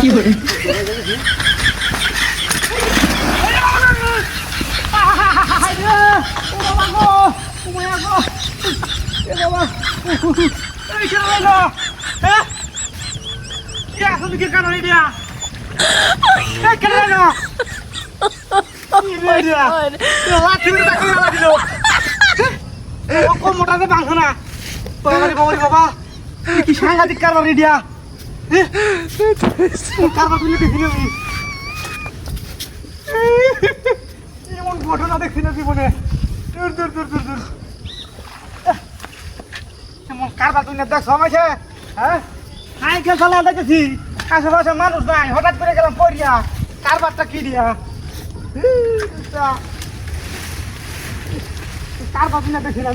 কি করে মোটাতে বাংছো না বাবা কি সাংঘাতিক কারবার রেডিয়া কারবার তুলে দেখি আমি এমন ঘটনা দেখছি না জীবনে দূর দূর দূর দূর দূর এমন কারবার তুলে দেখ সমাজে হ্যাঁ সাইকেল চালা দেখেছি আশেপাশে মানুষ নাই হঠাৎ করে গেলাম পড়িয়া কারবারটা কি দিয়া কারবার তুলে দেখি না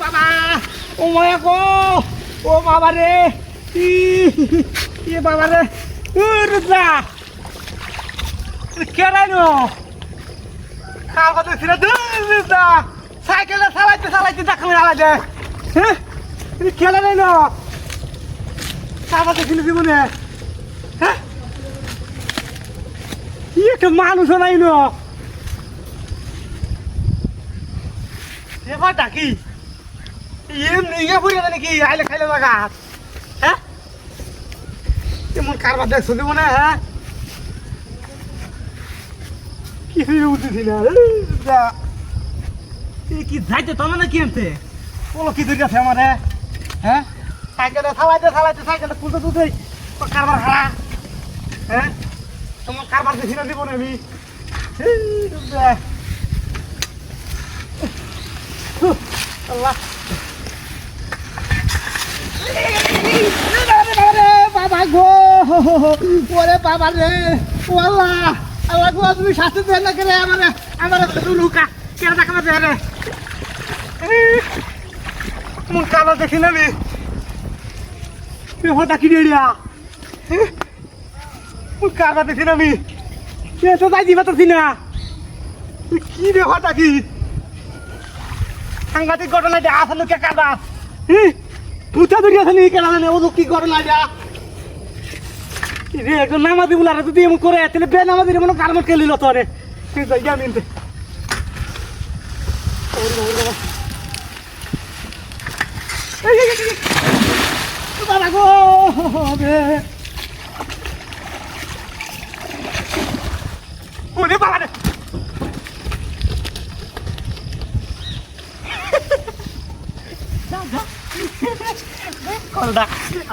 বাবা ও মায়া গো ও বাবা রে ই বাবা রে রুদ্রা কেন খাওয়া ছিল রুদ্রা সাইকেলে চালাইতে চালাইতে দেখো আলাদা হ্যাঁ খেলা নাই না খাওয়া ছিল জীবনে হ্যাঁ একটা মানুষও নাই না এবার ডাকি এমনি ইয়ে বুঝে নাকি আইলে খাইলে লাগা হ্যাঁ এমন কারবার দেখছো মনে হ্যাঁ কি উঠেছি না কি যাইতে তোমার না কি আনতে বলো কি ধরে আছে আমার হ্যাঁ সাইকেলে চালাইতে চালাইতে সাইকেলে তুলতে তুলতে কারবার হারা হ্যাঁ তোমার কারবার দেখি না দিব না আমি আল্লাহ বাবা গো ওরে বাবা রে ও আল্লাহ আল্লাহ গো তুমি শাস্তি দেন না করে আমার লুকা কেন দেখাবে রে মন কালা দেখি না আমি হঠাৎ কি রেডিয়া মন কালা দেখি না আমি তো যাই দিবা তো না কি রে হঠাৎ কি সাংঘাতিক ঘটনা এটা আসলে কে কাদা পুঁথা ধরে আসলে কেনা জানে ও কি ঘটনা এটা রে একজন নামাজি বলার যদি এমন করে তাহলে বে নামাজির মনে কারণ খেলিল তো রে জামিনতে বাবা গো ওরে বাবা রে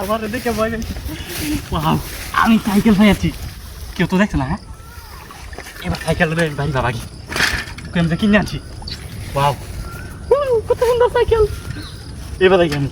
আমার দেখে ভয় আমি সাইকেল পাইছি কেউ তো দেখছে না হ্যাঁ এবার সাইকেলটা বাড়ি বাবা কি আমি কিনে আনছি কত সুন্দর সাইকেল এবার দেখি আমি